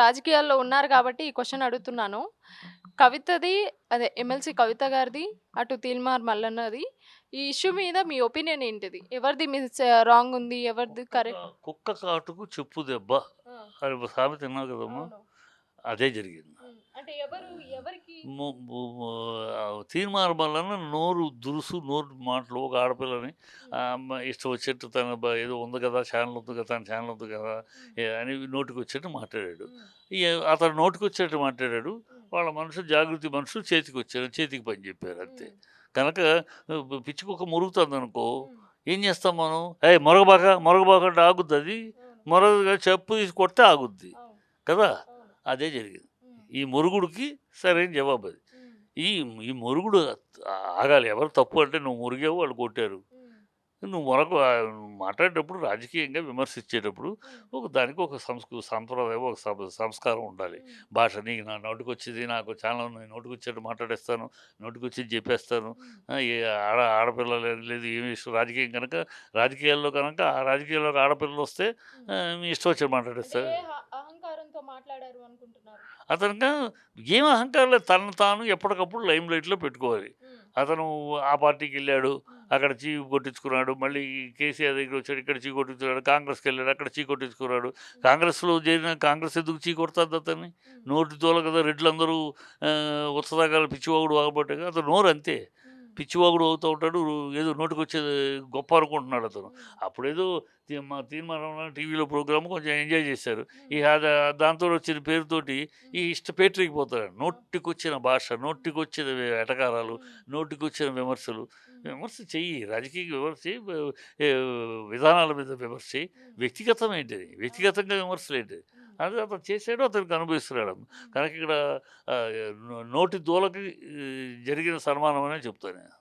రాజకీయాల్లో ఉన్నారు కాబట్టి ఈ క్వెషన్ అడుగుతున్నాను. కవితది అదే ఎమ్మెల్సీ కవిత గారిది, అటు తీన్మార్ మల్లన్నది. ఈ ఇష్యూ మీద మీ ఒపీనియన్ ఏంటిది? ఎవరిది రాంగ్ ఉంది? ఎవరిది కరెక్ట్? కుక్క కాటుకు చెప్పు దెబ్బ ఆ! అని ఒక సామెత విన్నావు కదమ్మా. అవును. అదే జరిగింది. అంటే ఎవరికి? తీర్మానం వలన నోరు దురుసు, నోరు మాటలు ఒక ఆడపిల్లని ఇష్టం వచ్చేట్టు తన ఏదో ఉంది కదా, ఛానల్ ఉంది కదా, తన ఛానల్ ఉంది కదా అని నోటికి వచ్చేట్టు మాట్లాడాడు. ఇక అతను నోటికి వచ్చేట్టు మాట్లాడాడు. వాళ్ళ మనుషులు జాగృతి మనుషులు చేతికి వచ్చారు, చేతికి పని చెప్పారు అంతే. కనుక పిచ్చి కుక్క మురుగుతుంది అనుకో, ఏం చేస్తాం మనం? మొరగబాక మొరగబాక అంటే ఆగుద్ది అది. మొరగ చెప్పు తీసి కొడితే ఆగుద్ది కదా. అదే జరిగింది. ఈ మురుగుడికి సరైన జవాబు అది. ఈ ఈ మురుగుడు ఆగాలి. ఎవరు తప్పు అంటే నువ్వు మురిగావు, వాళ్ళు కొట్టారు. నువ్వు మాట్లాడేటప్పుడు రాజకీయంగా విమర్శించేటప్పుడు దానికి ఒక సంప్రదాయం, ఒక సంస్కారం ఉండాలి. భాష నీకు నా నోటికొచ్చేది, నాకు చాలా నోటికొచ్చేట్టు మాట్లాడేస్తాను, నోటికొచ్చేది చెప్పేస్తాను. ఆడపిల్లలు లేదు ఏమి ఇష్టం రాజకీయం కనుక, రాజకీయాల్లో కనుక ఆ రాజకీయాల్లోకి ఆడపిల్లలు వస్తే మీ ఇష్టం వచ్చి మాట్లాడేస్తారు. అహంకారంతో మాట్లాడారు అనుకుంటున్నారు. అతనికి ఏం అహంకారం లేదు. తనను తాను ఎప్పటికప్పుడు లైమ్ లైట్‌లో పెట్టుకోవాలి. అతను ఆ పార్టీకి వెళ్ళాడు, అక్కడ చీ కొట్టించుకున్నాడు. మళ్ళీ కేసీఆర్ దగ్గర వచ్చాడు, ఇక్కడ చీ కొట్టించుకున్నాడు. కాంగ్రెస్‌కి వెళ్ళాడు, అక్కడ చీ కొట్టించుకున్నాడు. కాంగ్రెస్‌లో చేరిన కాంగ్రెస్ ఎందుకు చీ కొడతది అతన్ని? నోటి దూల కదా రెడ్లందరూ ఉత్సాహకాలు పిచ్చివాగుడు వాగబట్టే కదా. అతను నోరు అంతే. పిచ్చివాగుడు అవుతూ ఉంటాడు. ఏదో నోటికొచ్చేది గొప్ప అనుకుంటున్నాడు అతను. అప్పుడేదో తీర్మానం టీవీలో ప్రోగ్రామ్ కొంచెం ఎంజాయ్ చేశారు. ఇక దాంతో వచ్చిన పేరుతోటి ఈ పేటరీకిపోతాడు. నోటికొచ్చిన భాష, నోటికొచ్చిన ఎటకారాలు, నోటికొచ్చిన విమర్శలు. విమర్శ చెయ్యి, రాజకీయ విమర్శ చెయ్యి, విధానాల మీద విమర్శ చెయ్యి. వ్యక్తిగతం ఏంటిది? వ్యక్తిగతంగా విమర్శలేంటిది? అది అతను చేసాడు, అతనికి అనుభవిస్తున్నాడు. కనుక ఇక్కడ నోటి దూలకి జరిగిన సన్మానం అనే చెప్తాను నేను.